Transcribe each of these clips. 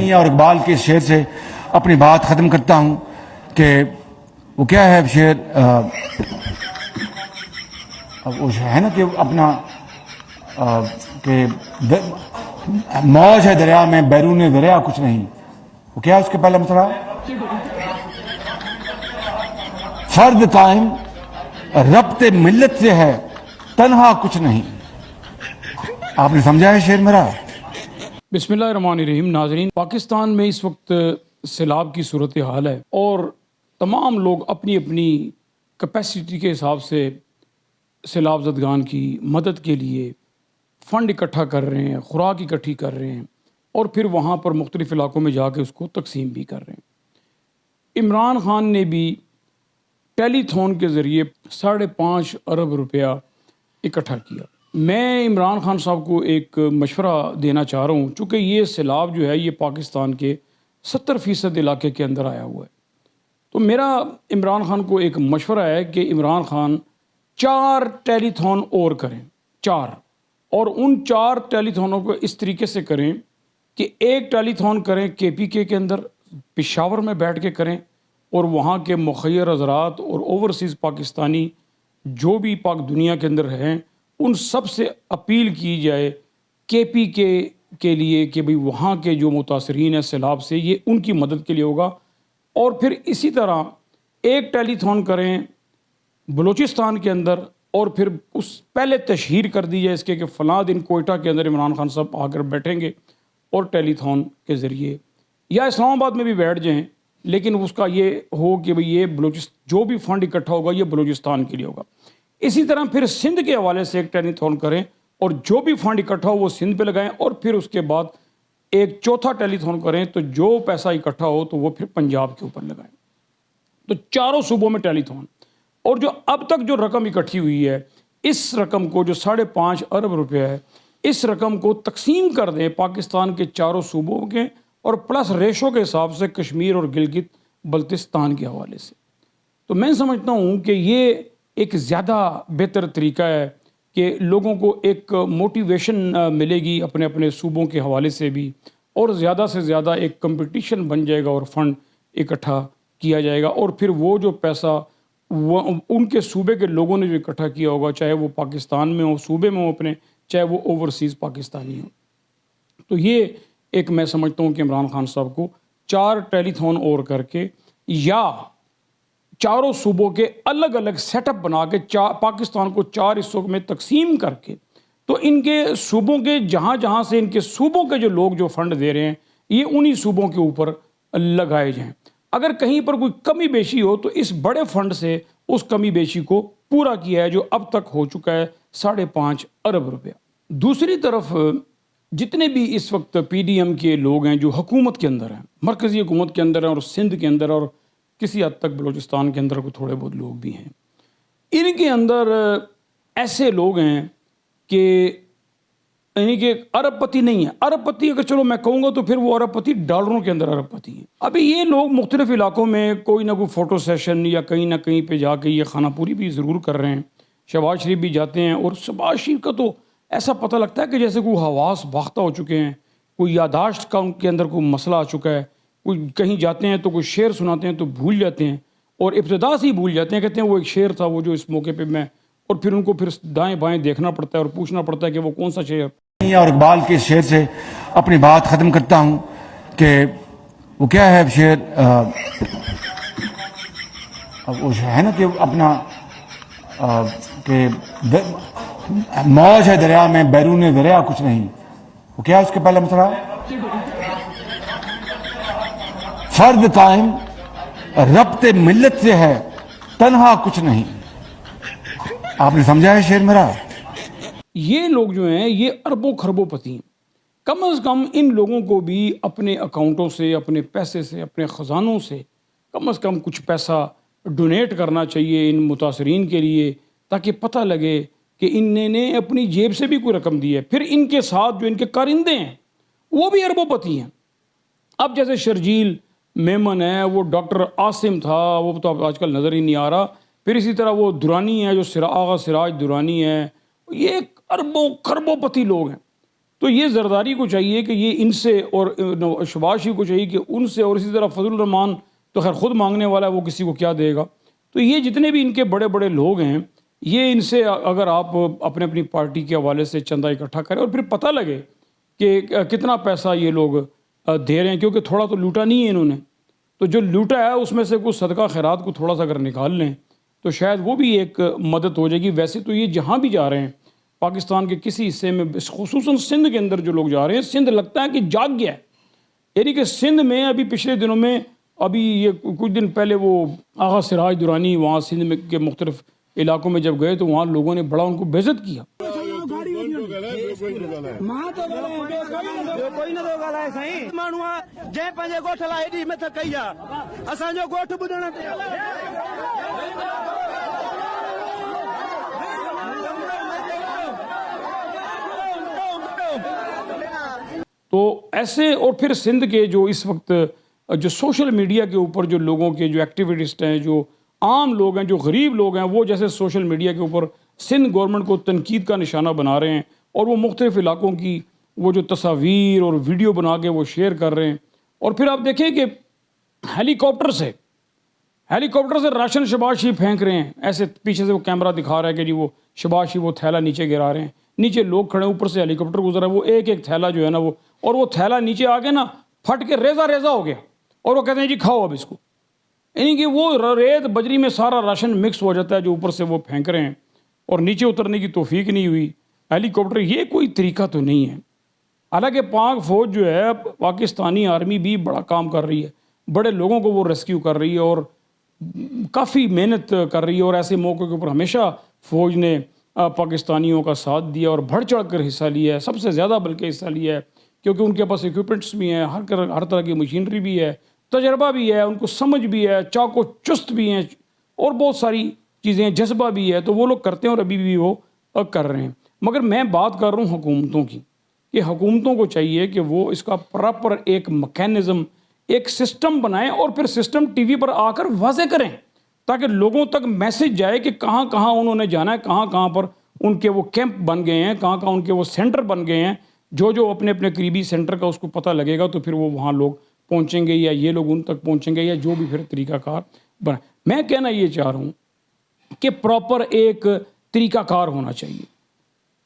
نہیں اور اقبال کے شعر سے اپنی بات ختم کرتا ہوں کہ وہ کیا ہے شعر، وہ ہے نا کہ اپنا کہ موج ہے دریا میں بیرون دریا کچھ نہیں، وہ کیا ہے اس کے پہلا مسئلہ، فرد قائم ربط ملت سے ہے تنہا کچھ نہیں۔ آپ نے سمجھا ہے شعر میرا؟ بسم اللہ الرحمن الرحیم۔ ناظرین، پاکستان میں اس وقت سیلاب کی صورتحال ہے اور تمام لوگ اپنی اپنی کیپیسٹی کے حساب سے سیلاب زدگان کی مدد کے لیے فنڈ اکٹھا کر رہے ہیں، خوراک اکٹھی کر رہے ہیں اور پھر وہاں پر مختلف علاقوں میں جا کے اس کو تقسیم بھی کر رہے ہیں۔ عمران خان نے بھی ٹیلی تھون کے ذریعے 5.5 ارب روپیہ اکٹھا کیا۔ میں عمران خان صاحب کو ایک مشورہ دینا چاہ رہا ہوں، چونکہ یہ سیلاب جو ہے یہ پاکستان کے 70% علاقے کے اندر آیا ہوا ہے، تو میرا عمران خان کو ایک مشورہ ہے کہ عمران خان 4 ٹیلی تھون اور کریں، 4، اور ان 4 ٹیلی تھونوں کو اس طریقے سے کریں کہ ایک ٹیلی تھون کریں KPK کے اندر پشاور میں بیٹھ کے کریں، اور وہاں کے مخیر حضرات اور اوورسیز پاکستانی جو بھی پاک دنیا کے اندر ہیں ان سب سے اپیل کی جائے KPK کے لیے کہ بھئی وہاں کے جو متاثرین ہیں سیلاب سے یہ ان کی مدد کے لیے ہوگا، اور پھر اسی طرح ایک ٹیلی تھون کریں بلوچستان کے اندر، اور پھر اس پہلے تشہیر کر دی جائے اس کے کہ فلاں دن کوئٹہ کے اندر عمران خان صاحب آ کر بیٹھیں گے اور ٹیلی تھون کے ذریعے، یا اسلام آباد میں بھی بیٹھ جائیں، لیکن اس کا یہ ہو کہ بھئی یہ جو بھی فنڈ اکٹھا ہوگا یہ بلوچستان کے لیے ہوگا۔ اسی طرح پھر سندھ کے حوالے سے ایک ٹیلی تھون کریں اور جو بھی فنڈ اکٹھا ہو وہ سندھ پہ لگائیں، اور پھر اس کے بعد ایک چوتھا ٹیلی تھون کریں تو جو پیسہ اکٹھا ہو تو وہ پھر پنجاب کے اوپر لگائیں۔ تو چاروں صوبوں میں ٹیلی تھون، اور جو اب تک جو رقم اکٹھی ہوئی ہے اس رقم کو جو 5.5 ارب روپے ہے اس رقم کو تقسیم کر دیں پاکستان کے چاروں صوبوں کے، اور پلس ریشو کے حساب سے کشمیر اور گلگت بلتستان کے حوالے سے۔ تو میں سمجھتا ہوں کہ یہ ایک زیادہ بہتر طریقہ ہے کہ لوگوں کو ایک موٹیویشن ملے گی اپنے اپنے صوبوں کے حوالے سے بھی، اور زیادہ سے زیادہ ایک کمپٹیشن بن جائے گا اور فنڈ اکٹھا کیا جائے گا، اور پھر وہ جو پیسہ وہ ان کے صوبے کے لوگوں نے جو اکٹھا کیا ہوگا، چاہے وہ پاکستان میں ہو، صوبے میں ہو اپنے، چاہے وہ اوورسیز پاکستانی ہوں، تو یہ ایک میں سمجھتا ہوں کہ عمران خان صاحب کو 4 ٹیلی تھون اور کر کے یا چاروں صوبوں کے الگ الگ سیٹ اپ بنا کے پاکستان کو 4 حصوں میں تقسیم کر کے، تو ان کے صوبوں کے جہاں جہاں سے ان کے صوبوں کے جو لوگ جو فنڈ دے رہے ہیں یہ انہی صوبوں کے اوپر لگائے جائیں۔ اگر کہیں پر کوئی کمی بیشی ہو تو اس بڑے فنڈ سے اس کمی بیشی کو پورا کیا ہے جو اب تک ہو چکا ہے 5.5 ارب روپیہ۔ دوسری طرف جتنے بھی اس وقت PDM کے لوگ ہیں جو حکومت کے اندر ہیں، مرکزی حکومت کے اندر ہیں، اور سندھ کے اندر اور کسی حد تک بلوچستان کے اندر کو تھوڑے بہت لوگ بھی ہیں، ان کے اندر ایسے لوگ ہیں کہ یعنی کہ ارب پتی نہیں ہے۔ ارب پتی اگر چلو میں کہوں گا تو پھر وہ ارب پتی ڈالروں کے اندر ارب پتی ہیں۔ ابھی یہ لوگ مختلف علاقوں میں کوئی نہ کوئی فوٹو سیشن یا کہیں نہ کہیں پہ جا کے یہ خانہ پوری بھی ضرور کر رہے ہیں، شہباز شریف بھی جاتے ہیں، اور شہباز شریف کا تو ایسا پتہ لگتا ہے کہ جیسے کوئی حواس باختہ ہو چکے ہیں، کوئی یاداشت کا ان کے اندر کوئی مسئلہ آ چکا ہے، کوئی کہیں جاتے ہیں تو کوئی شعر سناتے ہیں تو بھول جاتے ہیں، اور ابتدا سے ہی بھول جاتے ہیں، کہتے ہیں وہ ایک شعر تھا وہ جو اس موقع پہ میں، اور پھر ان کو پھر دائیں بائیں دیکھنا پڑتا ہے اور پوچھنا پڑتا ہے کہ وہ کون سا شعر۔ اور اقبال کے شعر سے اپنی بات ختم کرتا ہوں کہ وہ کیا ہے شعر، وہ ہے نا کہ اپنا کہ موج ہے دریا میں بیرون دریا کچھ نہیں، وہ کیا ہے اس کے پہلا مسئلہ، فرد قائم ربط ملت سے ہے تنہا کچھ نہیں۔ آپ نے سمجھا ہے شعر میرا؟ یہ لوگ جو ہیں یہ اربوں خربوں پتی ہیں، کم از کم ان لوگوں کو بھی اپنے اکاؤنٹوں سے، اپنے پیسے سے، اپنے خزانوں سے کم از کم کچھ پیسہ ڈونیٹ کرنا چاہیے ان متاثرین کے لیے، تاکہ پتہ لگے کہ ان نے اپنی جیب سے بھی کوئی رقم دی ہے۔ پھر ان کے ساتھ جو ان کے کارندے ہیں وہ بھی اربوں پتی ہیں۔ اب جیسے شرجیل میمن ہے، وہ ڈاکٹر عاصم تھا، وہ تو اب آج کل نظر ہی نہیں آ رہا، پھر اسی طرح وہ درانی ہے جو آغا سراج درانی ہے، یہ اربوں خربوں پتی لوگ ہیں۔ تو یہ زرداری کو چاہیے کہ یہ ان سے، اور شباز شریف کو چاہیے کہ ان سے، اور اسی طرح فضل الرحمان تو خیر خود مانگنے والا ہے، وہ کسی کو کیا دے گا. تو یہ جتنے بھی ان کے بڑے بڑے لوگ ہیں، یہ ان سے اگر آپ اپنے اپنی پارٹی کے حوالے سے چندہ اکٹھا کریں اور پھر پتہ لگے کہ کتنا پیسہ یہ لوگ دے رہے ہیں، کیونکہ تھوڑا تو لوٹا نہیں ہے انہوں نے، تو جو لوٹا ہے اس میں سے کچھ صدقہ خیرات کو تھوڑا سا اگر نکال لیں تو شاید وہ بھی ایک مدد ہو جائے گی. ویسے تو یہ جہاں بھی جا رہے ہیں پاکستان کے کسی حصے میں، خصوصاً سندھ کے اندر جو لوگ جا رہے ہیں، سندھ لگتا ہے کہ جاگ گیا ہے. یعنی کہ سندھ میں ابھی پچھلے دنوں میں، ابھی یہ کچھ دن پہلے وہ آغا سراج درانی وہاں سندھ میں کے مختلف علاقوں میں جب گئے تو وہاں لوگوں نے بڑا ان کو بے عزت کیا. تو ایسے، اور پھر سندھ کے جو اس وقت جو سوشل میڈیا کے اوپر جو لوگوں کے جو ایکٹیویسٹ ہیں، جو عام لوگ ہیں، جو غریب لوگ ہیں، وہ جیسے سوشل میڈیا کے اوپر سندھ گورنمنٹ کو تنقید کا نشانہ بنا رہے ہیں، اور وہ مختلف علاقوں کی وہ جو تصاویر اور ویڈیو بنا کے وہ شیئر کر رہے ہیں. اور پھر آپ دیکھیں کہ ہیلی کاپٹر سے راشن شباز شریف پھینک رہے ہیں، ایسے پیچھے سے وہ کیمرہ دکھا رہا ہے کہ جی وہ شباز شریف وہ تھیلا نیچے گرا رہے ہیں، نیچے لوگ کھڑے ہیں، اوپر سے ہیلی کاپٹر گزرا ہے، وہ ایک ایک تھیلا جو ہے نا وہ، اور وہ تھیلا نیچے آ کے نا پھٹ کے ریزہ ریزہ ہو گیا، اور وہ کہتے ہیں جی کھاؤ اب اس کو. یعنی کہ وہ ریت بجری میں سارا راشن مکس ہو جاتا ہے جو اوپر سے وہ پھینک رہے ہیں، اور نیچے اترنے کی توفیق نہیں ہوئی. ہیلی کاپٹر، یہ کوئی طریقہ تو نہیں ہے. حالانکہ پاک فوج جو ہے، پاکستانی آرمی بھی بڑا کام کر رہی ہے، بڑے لوگوں کو وہ ریسکیو کر رہی ہے اور کافی محنت کر رہی ہے، اور ایسے موقع کے اوپر ہمیشہ فوج نے پاکستانیوں کا ساتھ دیا اور بڑھ چڑھ کر حصہ لیا ہے، سب سے زیادہ بلکہ حصہ لیا ہے، کیونکہ ان کے پاس ایکوپمنٹس بھی ہیں، ہر طرح کی مشینری بھی ہے، تجربہ بھی ہے، ان کو سمجھ بھی ہے، چاق و چست بھی ہیں، اور بہت ساری چیزیں ہیں، جذبہ بھی ہے، تو وہ لوگ کرتے ہیں اور ابھی بھی وہ کر رہے ہیں. مگر میں بات کر رہا ہوں حکومتوں کی، کہ حکومتوں کو چاہیے کہ وہ اس کا پراپر ایک میکینزم، ایک سسٹم بنائیں، اور پھر سسٹم ٹی وی پر آ کر واضح کریں تاکہ لوگوں تک میسج جائے کہ کہاں کہاں انہوں نے جانا ہے، کہاں کہاں پر ان کے وہ کیمپ بن گئے ہیں، کہاں کہاں ان کے وہ سینٹر بن گئے ہیں. جو اپنے اپنے قریبی سینٹر کا اس کو پتہ لگے گا تو پھر وہ وہاں لوگ پہنچیں گے، یا یہ لوگ ان تک پہنچیں گے، یا جو بھی پھر طریقہ کار بنا. میں کہنا یہ چاہ رہا ہوں کہ پراپر ایک طریقہ کار ہونا چاہیے،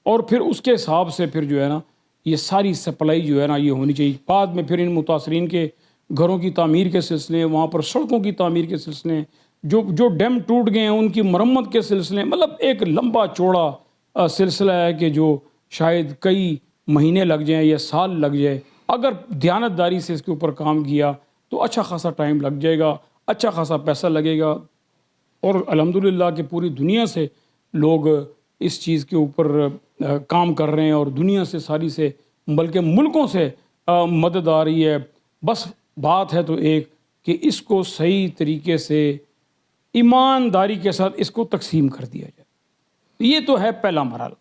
اور پھر اس کے حساب سے پھر جو ہے نا یہ ساری سپلائی جو ہے نا یہ ہونی چاہیے. بعد میں پھر ان متاثرین کے گھروں کی تعمیر کے سلسلے، وہاں پر سڑکوں کی تعمیر کے سلسلے، جو ڈیم ٹوٹ گئے ہیں ان کی مرمت کے سلسلے، مطلب ایک لمبا چوڑا سلسلہ ہے کہ جو شاید کئی مہینے لگ جائیں یا سال لگ جائے. اگر دیانتداری سے اس کے اوپر کام کیا تو اچھا خاصا ٹائم لگ جائے گا، اچھا خاصا پیسہ لگے گا، اور الحمدللہ کہ پوری دنیا سے لوگ اس چیز کے اوپر کام کر رہے ہیں، اور دنیا سے ساری سے بلکہ ملکوں سے مدد آ رہی ہے. بس بات ہے تو ایک کہ اس کو صحیح طریقے سے ایمانداری کے ساتھ اس کو تقسیم کر دیا جائے. یہ تو ہے پہلا مرحلہ.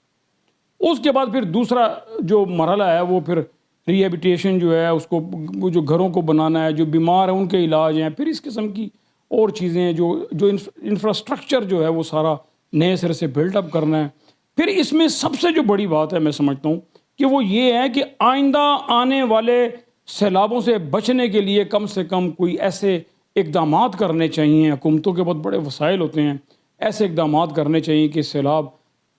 اس کے بعد پھر دوسرا جو مرحلہ ہے وہ پھر ری ہیبیٹیشن جو ہے، اس کو وہ جو گھروں کو بنانا ہے، جو بیمار ہیں ان کے علاج ہیں، پھر اس قسم کی اور چیزیں ہیں، جو انفراسٹرکچر جو ہے وہ سارا نئے سرے سے بلڈ اپ کرنا ہے. پھر اس میں سب سے جو بڑی بات ہے میں سمجھتا ہوں کہ وہ یہ ہے کہ آئندہ آنے والے سیلابوں سے بچنے کے لیے کم سے کم کوئی ایسے اقدامات کرنے چاہیے. حکومتوں کے بہت بڑے وسائل ہوتے ہیں، ایسے اقدامات کرنے چاہیے کہ سیلاب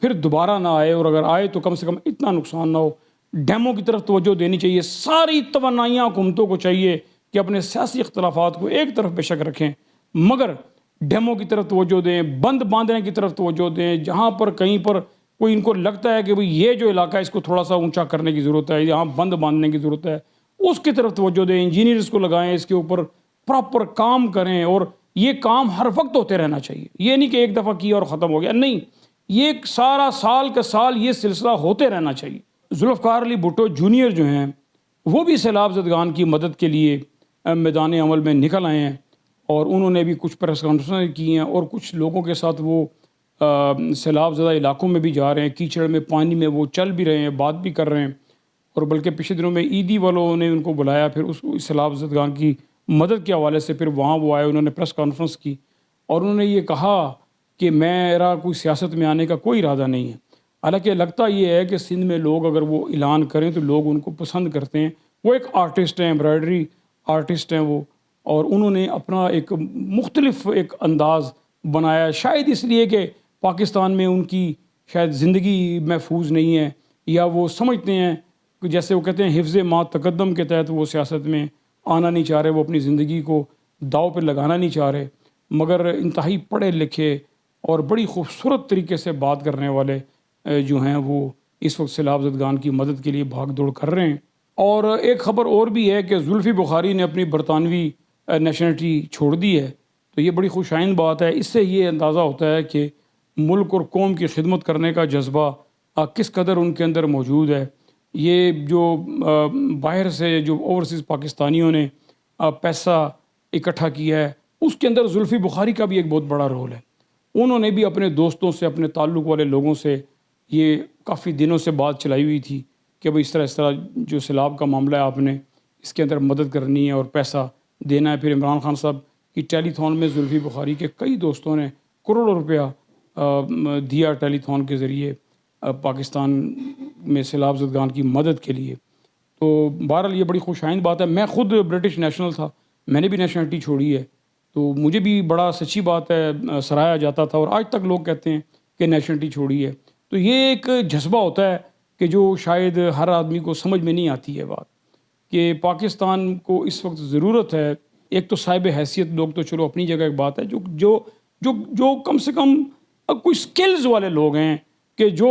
پھر دوبارہ نہ آئے، اور اگر آئے تو کم سے کم اتنا نقصان نہ ہو. ڈیموں کی طرف توجہ دینی چاہیے. ساری توانائیاں حکومتوں کو چاہیے کہ اپنے سیاسی اختلافات کو ایک طرف بے شک رکھیں، مگر ڈیموں کی طرف توجہ دیں، بند باندھنے کی طرف توجہ دیں. جہاں پر کہیں پر کوئی ان کو لگتا ہے کہ بھئی یہ جو علاقہ ہے اس کو تھوڑا سا اونچا کرنے کی ضرورت ہے، یہاں بند باندھنے کی ضرورت ہے، اس کی طرف توجہ دیں. انجینئرز کو لگائیں، اس کے اوپر پراپر کام کریں، اور یہ کام ہر وقت ہوتے رہنا چاہیے. یہ نہیں کہ ایک دفعہ کیا اور ختم ہو گیا، نہیں، یہ سارا سال کا سال یہ سلسلہ ہوتے رہنا چاہیے. ذوالفقار علی بھٹو جونیئر جو ہیں وہ بھی سیلاب زدگان کی مدد کے لیے میدان عمل میں نکل آئے ہیں، اور انہوں نے بھی کچھ پریس کانفرنس کی ہیں، اور کچھ لوگوں کے ساتھ وہ سیلاب زدہ علاقوں میں بھی جا رہے ہیں، کیچڑ میں، پانی میں وہ چل بھی رہے ہیں، بات بھی کر رہے ہیں. اور بلکہ پچھلے دنوں میں عیدی والوں نے ان کو بلایا، پھر اس سیلاب زدگان کی مدد کے حوالے سے پھر وہاں وہ آئے، انہوں نے پریس کانفرنس کی، اور انہوں نے یہ کہا کہ میرا کوئی سیاست میں آنے کا کوئی ارادہ نہیں ہے، حالانکہ لگتا یہ ہے کہ سندھ میں لوگ اگر وہ اعلان کریں تو لوگ ان کو پسند کرتے ہیں. وہ ایک آرٹسٹ ہیں، ایمبرائڈری آرٹسٹ ہیں وہ، اور انہوں نے اپنا ایک مختلف ایک انداز بنایا، شاید اس لیے کہ پاکستان میں ان کی شاید زندگی محفوظ نہیں ہے، یا وہ سمجھتے ہیں کہ جیسے وہ کہتے ہیں حفظ ما تقدم کے تحت وہ سیاست میں آنا نہیں چاہ رہے، وہ اپنی زندگی کو داؤ پہ لگانا نہیں چاہ رہے. مگر انتہائی پڑھے لکھے اور بڑی خوبصورت طریقے سے بات کرنے والے جو ہیں وہ اس وقت سیلاب زدگان کی مدد کے لیے بھاگ دوڑ کر رہے ہیں. اور ایک خبر اور بھی ہے کہ زلفی بخاری نے اپنی برطانوی نیشنلٹی چھوڑ دی ہے، تو یہ بڑی خوش آئند بات ہے. اس سے یہ اندازہ ہوتا ہے کہ ملک اور قوم کی خدمت کرنے کا جذبہ کس قدر ان کے اندر موجود ہے. یہ جو باہر سے جو اوورسیز پاکستانیوں نے پیسہ اکٹھا کیا ہے، اس کے اندر زلفی بخاری کا بھی ایک بہت بڑا رول ہے. انہوں نے بھی اپنے دوستوں سے، اپنے تعلق والے لوگوں سے یہ کافی دنوں سے بات چلائی ہوئی تھی کہ بھئی اس طرح جو سیلاب کا معاملہ ہے، آپ نے اس کے اندر مدد کرنی ہے اور پیسہ دینا ہے. پھر عمران خان صاحب کی ٹیلی تھون میں زلفی بخاری کے کئی دوستوں نے کروڑوں روپیہ دیا ٹیلی تھون کے ذریعے پاکستان میں سیلاب زدگان کی مدد کے لیے. تو بہرحال یہ بڑی خوش آئند بات ہے. میں خود برٹش نیشنل تھا، میں نے بھی نیشنلٹی چھوڑی ہے، تو مجھے بھی بڑا سچی بات ہے سراہا جاتا تھا، اور آج تک لوگ کہتے ہیں کہ نیشنلٹی چھوڑی ہے. تو یہ ایک جذبہ ہوتا ہے کہ جو شاید ہر آدمی کو سمجھ میں نہیں آتی ہے بات، کہ پاکستان کو اس وقت ضرورت ہے. ایک تو صاحب حیثیت لوگ تو چلو اپنی جگہ ایک بات ہے، جو کم سے کم کوئی سکلز والے لوگ ہیں، کہ جو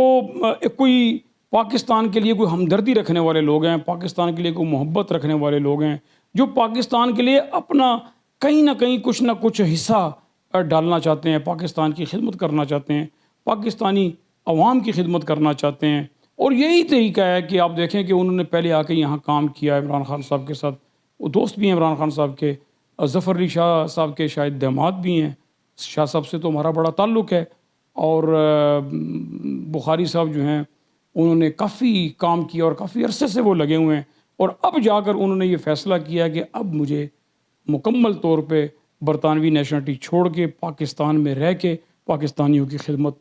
کوئی پاکستان کے لیے کوئی ہمدردی رکھنے والے لوگ ہیں، پاکستان کے لیے کوئی محبت رکھنے والے لوگ ہیں، جو پاکستان کے لیے اپنا کہیں نہ کہیں کچھ نہ کچھ حصہ ڈالنا چاہتے ہیں، پاکستان کی خدمت کرنا چاہتے ہیں، پاکستانی عوام کی خدمت کرنا چاہتے ہیں. اور یہی طریقہ ہے کہ آپ دیکھیں کہ انہوں نے پہلے آ کے یہاں کام کیا عمران خان صاحب کے ساتھ. وہ دوست بھی ہیں عمران خان صاحب کے، ظفر علی شاہ صاحب کے شاید داماد بھی ہیں. شاہ صاحب سے تو ہمارا بڑا تعلق ہے. اور بخاری صاحب جو ہیں انہوں نے کافی کام کیا اور کافی عرصے سے وہ لگے ہوئے ہیں. اور اب جا کر انہوں نے یہ فیصلہ کیا کہ اب مجھے مکمل طور پہ برطانوی نیشنلٹی چھوڑ کے پاکستان میں رہ کے پاکستانیوں کی خدمت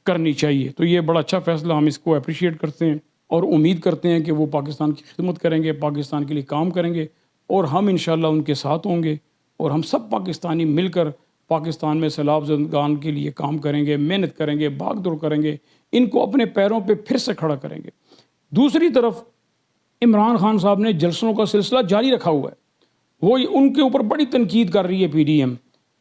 کرنی چاہیے. تو یہ بڑا اچھا فیصلہ، ہم اس کو اپریشیٹ کرتے ہیں اور امید کرتے ہیں کہ وہ پاکستان کی خدمت کریں گے، پاکستان کے لیے کام کریں گے، اور ہم انشاءاللہ ان کے ساتھ ہوں گے، اور ہم سب پاکستانی مل کر پاکستان میں سیلاب زدگان کے لیے کام کریں گے، محنت کریں گے، بھاگ دوڑ کریں گے، ان کو اپنے پیروں پہ پھر سے کھڑا کریں گے. دوسری طرف عمران خان صاحب نے جلسوں کا سلسلہ جاری رکھا ہوا ہے. وہ ان کے اوپر بڑی تنقید کر رہی ہے پی ڈی ایم،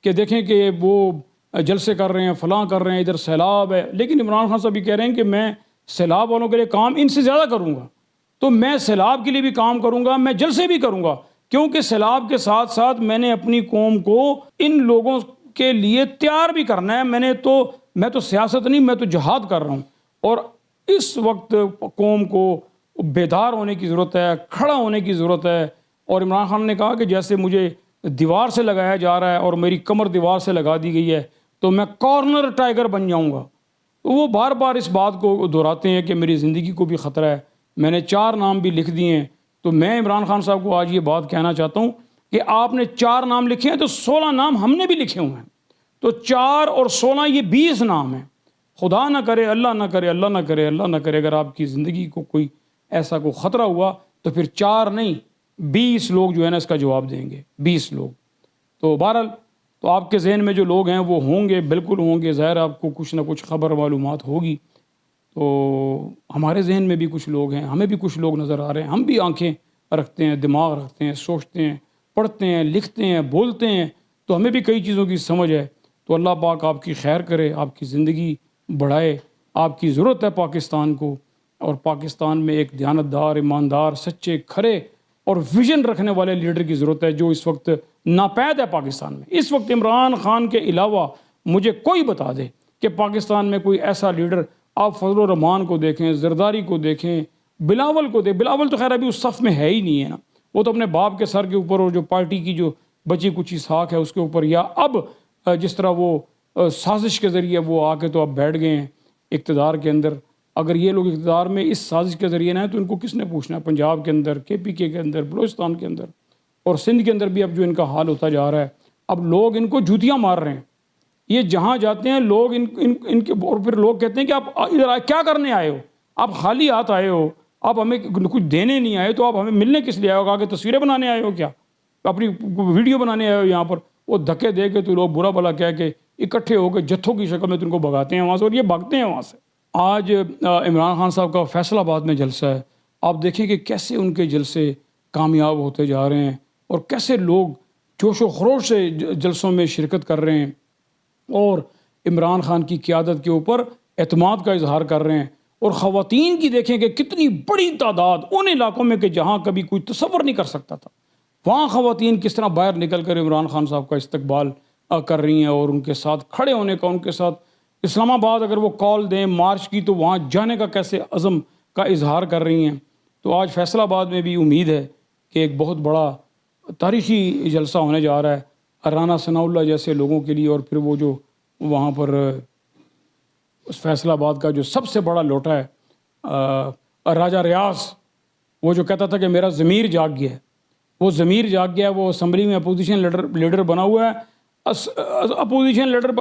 کہ دیکھیں کہ وہ جلسے کر رہے ہیں، فلاں کر رہے ہیں، ادھر سیلاب ہے. لیکن عمران خان صاحب بھی کہہ رہے ہیں کہ میں سیلاب والوں کے لیے کام ان سے زیادہ کروں گا. تو میں سیلاب کے لیے بھی کام کروں گا، میں جلسے بھی کروں گا، کیونکہ سیلاب کے ساتھ ساتھ میں نے اپنی قوم کو ان لوگوں کے لیے تیار بھی کرنا ہے. میں تو سیاست نہیں، میں تو جہاد کر رہا ہوں. اور اس وقت قوم کو بیدار ہونے کی ضرورت ہے، کھڑا ہونے کی ضرورت ہے. اور عمران خان نے کہا کہ جیسے مجھے دیوار سے لگایا جا رہا ہے اور میری کمر دیوار سے لگا دی گئی ہے، تو میں کارنر ٹائیگر بن جاؤں گا. تو وہ بار بار اس بات کو دہراتے ہیں کہ میری زندگی کو بھی خطرہ ہے. میں نے 4 نام بھی لکھ دیے ہیں. تو میں عمران خان صاحب کو آج یہ بات کہنا چاہتا ہوں کہ آپ نے 4 نام لکھے ہیں، تو 16 نام ہم نے بھی لکھے ہوئے ہیں. تو 4 اور 16 یہ 20 نام ہیں. خدا نہ کرے، اللہ نہ کرے، اللہ نہ کرے، اللہ نہ کرے، اگر آپ کی زندگی کو کوئی ایسا کوئی خطرہ ہوا تو پھر 4 نہیں 20 لوگ جو ہے نا اس کا جواب دیں گے. 20 لوگ. تو بہرحال تو آپ کے ذہن میں جو لوگ ہیں وہ ہوں گے، بالکل ہوں گے. ظاہر آپ کو کچھ نہ کچھ خبر معلومات ہوگی. تو ہمارے ذہن میں بھی کچھ لوگ ہیں، ہمیں بھی کچھ لوگ نظر آ رہے ہیں. ہم بھی آنکھیں رکھتے ہیں، دماغ رکھتے ہیں، سوچتے ہیں، پڑھتے ہیں، لکھتے ہیں، بولتے ہیں. تو ہمیں بھی کئی چیزوں کی سمجھ ہے. تو اللہ پاک آپ کی خیر کرے، آپ کی زندگی بڑھائے. آپ کی ضرورت ہے پاکستان کو، اور پاکستان میں ایک دیانتدار، ایماندار، سچے، کھرے اور ویژن رکھنے والے لیڈر کی ضرورت ہے، جو اس وقت ناپید ہے پاکستان میں. اس وقت عمران خان کے علاوہ مجھے کوئی بتا دے کہ پاکستان میں کوئی ایسا لیڈر. آپ فضل الرحمان کو دیکھیں، زرداری کو دیکھیں، بلاول کو دیکھیں. بلاول تو خیر ابھی اس صف میں ہے ہی نہیں ہے نا، وہ تو اپنے باپ کے سر کے اوپر اور جو پارٹی کی جو بچی کچی ساکھ ہے اس کے اوپر، یا اب جس طرح وہ سازش کے ذریعے وہ آ کے تو اب بیٹھ گئے ہیں اقتدار کے اندر. اگر یہ لوگ اقتدار میں اس سازش کے ذریعے نہ ہیں تو ان کو کس نے پوچھنا ہے؟ پنجاب کے اندر، KPK کے اندر، بلوچستان کے اندر اور سندھ کے اندر بھی اب جو ان کا حال ہوتا جا رہا ہے، اب لوگ ان کو جوتیاں مار رہے ہیں یہ جہاں جاتے ہیں لوگ ان کے، اور پھر لوگ کہتے ہیں کہ آپ ادھر کیا کرنے آئے ہو، آپ خالی ہاتھ آئے ہو، آپ ہمیں کچھ دینے نہیں آئے، تو آپ ہمیں ملنے کس لیے آئے ہو؟ کہ تصویریں بنانے آئے ہو کیا، اپنی ویڈیو بنانے آئے ہو یہاں پر؟ وہ دھکے دے کے تو لوگ برا بھلا کہہ کے اکٹھے ہو کے جتھوں کی شکل میں تو ان کو بھگاتے ہیں وہاں سے، اور یہ بھاگتے ہیں وہاں سے۔ آج عمران خان صاحب کا فیصل آباد میں جلسہ ہے، آپ دیکھیں کہ کیسے ان کے جلسے کامیاب ہوتے جا رہے ہیں، اور کیسے لوگ جوش و خروش سے جلسوں میں شرکت کر رہے ہیں، اور عمران خان کی قیادت کے اوپر اعتماد کا اظہار کر رہے ہیں۔ اور خواتین کی دیکھیں کہ کتنی بڑی تعداد ان علاقوں میں کہ جہاں کبھی کوئی تصور نہیں کر سکتا تھا، وہاں خواتین کس طرح باہر نکل کر عمران خان صاحب کا استقبال کر رہی ہیں، اور ان کے ساتھ کھڑے ہونے کا، ان کے ساتھ اسلام آباد اگر وہ کال دیں مارچ کی تو وہاں جانے کا کیسے عزم کا اظہار کر رہی ہیں۔ تو آج فیصل آباد میں بھی امید ہے کہ ایک بہت بڑا تاریخی جلسہ ہونے جا رہا ہے رانا ثناء اللہ جیسے لوگوں کے لیے، اور پھر وہ جو وہاں پر اس فیصل آباد کا جو سب سے بڑا لوٹا ہے راجہ ریاض، وہ جو کہتا تھا کہ میرا ضمیر جاگ گیا ہے، وہ ضمیر جاگ گیا ہے، وہ اسمبلی میں اپوزیشن لیڈر بنا ہوا ہے۔ اپوزیشن لیڈر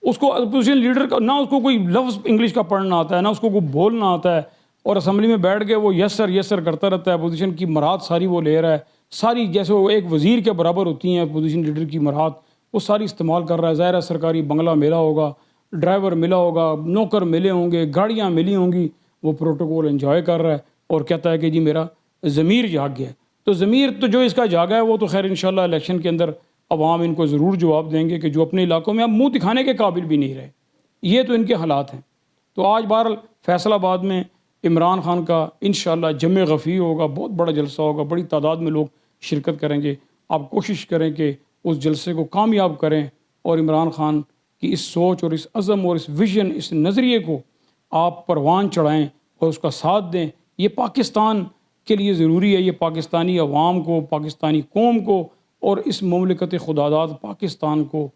اس کو اپوزیشن لیڈر کا نہ اس کو کوئی لفظ انگلش کا پڑھنا آتا ہے، نہ اس کو کوئی بولنا آتا ہے، اور اسمبلی میں بیٹھ کے وہ یس سر کرتا رہتا ہے۔ اپوزیشن کی مراد ساری وہ لے رہا ہے، ساری جیسے وہ ایک وزیر کے برابر ہوتی ہیں اپوزیشن لیڈر کی مراد، وہ ساری استعمال کر رہا ہے۔ ظاہر ہے سرکاری بنگلہ ملا ہوگا، ڈرائیور ملا ہوگا، نوکر ملے ہوں گے، گاڑیاں ملی ہوں گی، وہ پروٹوکول انجوائے کر رہا ہے اور کہتا ہے کہ جی میرا ضمیر جاگ گیا ہے۔ تو ضمیر تو جو اس کا جاگا ہے وہ تو خیر انشاءاللہ الیکشن کے اندر عوام ان کو ضرور جواب دیں گے، کہ جو اپنے علاقوں میں اب منہ دکھانے کے قابل بھی نہیں رہے، یہ تو ان کے حالات ہیں۔ تو آج بہرحال فیصل آباد میں عمران خان کا انشاءاللہ جمع غفیر ہوگا، بہت بڑا جلسہ ہوگا، بڑی تعداد میں لوگ شرکت کریں گے۔ آپ کوشش کریں کہ اس جلسے کو کامیاب کریں، اور عمران خان کی اس سوچ اور اس عزم اور اس ویژن، اس نظریے کو آپ پروان چڑھائیں اور اس کا ساتھ دیں۔ یہ پاکستان کے لیے ضروری ہے، یہ پاکستانی عوام کو، پاکستانی قوم کو، اور اس مملکت خداداد پاکستان کو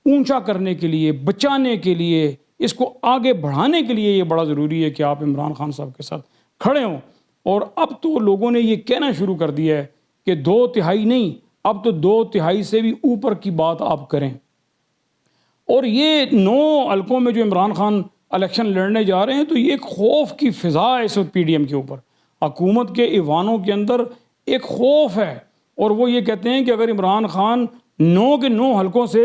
اونچا کرنے کے لیے، بچانے کے لیے، اس کو آگے بڑھانے کے لیے یہ بڑا ضروری ہے کہ آپ عمران خان صاحب کے ساتھ کھڑے ہوں۔ اور اب تو لوگوں نے یہ کہنا شروع کر دیا ہے کہ 2/3 نہیں، اب تو 2/3 سے بھی اوپر کی بات آپ کریں۔ اور یہ 9 حلقوں میں جو عمران خان الیکشن لڑنے جا رہے ہیں، تو یہ ایک خوف کی فضا ہے اس وقت پی ڈی ایم کے اوپر، حکومت کے ایوانوں کے اندر ایک خوف ہے، اور وہ یہ کہتے ہیں کہ اگر عمران خان 9 کے 9 حلقوں سے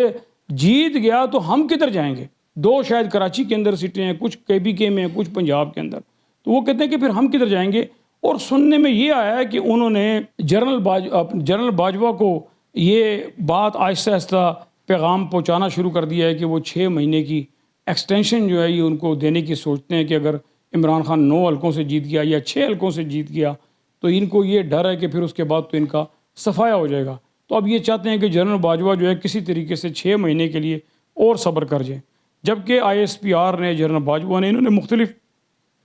جیت گیا تو ہم کدھر جائیں گے؟ 2 شاید کراچی کے اندر سیٹیں ہیں، کچھ KPK میں، کچھ پنجاب کے اندر، تو وہ کہتے ہیں کہ پھر ہم کدھر جائیں گے۔ اور سننے میں یہ آیا ہے کہ انہوں نے جنرل باجوہ کو یہ بات آہستہ آہستہ پیغام پہنچانا شروع کر دیا ہے کہ وہ 6 مہینے کی ایکسٹینشن جو ہے یہ ان کو دینے کی سوچتے ہیں، کہ اگر عمران خان 9 حلقوں سے جیت گیا یا 6 حلقوں سے جیت گیا تو ان کو یہ ڈر ہے کہ پھر اس کے بعد تو ان کا صفایا ہو جائے گا۔ تو اب یہ چاہتے ہیں کہ جنرل باجوہ جو ہے کسی طریقے سے 6 مہینے کے لیے اور صبر کر جائیں، جبکہ ISPR نے، جنرل باجوہ نے، انہوں نے مختلف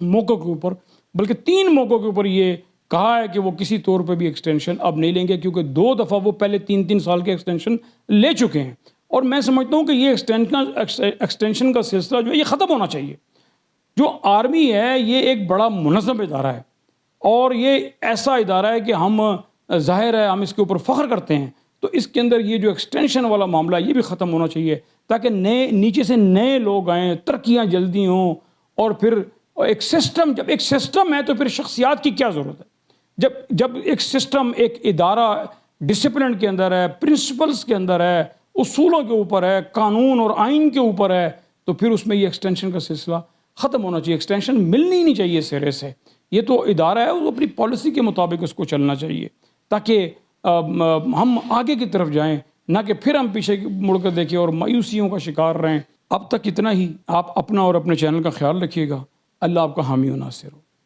موقعوں کے اوپر، بلکہ 3 موقعوں کے اوپر یہ کہا ہے کہ وہ کسی طور پہ بھی ایکسٹینشن اب نہیں لیں گے، کیونکہ 2 دفعہ وہ پہلے 3 سال کے ایکسٹینشن لے چکے ہیں۔ اور میں سمجھتا ہوں کہ یہ ایکسٹینشن کا سلسلہ جو ہے یہ ختم ہونا چاہیے۔ جو آرمی ہے یہ ایک بڑا منظم ادارہ ہے، اور یہ ایسا ادارہ ہے کہ ہم، ظاہر ہے ہم اس کے اوپر فخر کرتے ہیں، تو اس کے اندر یہ جو ایکسٹینشن والا معاملہ یہ بھی ختم ہونا چاہیے، تاکہ نیچے سے نئے لوگ آئیں، ترقیاں جلدی ہوں، اور پھر ایک سسٹم، جب ایک سسٹم ہے تو پھر شخصیات کی کیا ضرورت ہے؟ جب ایک سسٹم، ایک ادارہ ڈسپلن کے اندر ہے، پرنسپلز کے اندر ہے، اصولوں کے اوپر ہے، قانون اور آئین کے اوپر ہے، تو پھر اس میں یہ ایکسٹینشن کا سلسلہ ختم ہونا چاہیے۔ ایکسٹینشن ملنی ہی نہیں چاہیے سرے سے، یہ تو ادارہ ہے، وہ اپنی پالیسی کے مطابق اس کو چلنا چاہیے، تاکہ ہم آگے کی طرف جائیں، نہ کہ پھر ہم پیچھے مڑ کر دیکھیں اور مایوسیوں کا شکار رہیں۔ اب تک اتنا ہی۔ آپ اپنا اور اپنے چینل کا خیال رکھیے گا۔ اللہ آپ کا حامی و ناصر ہو۔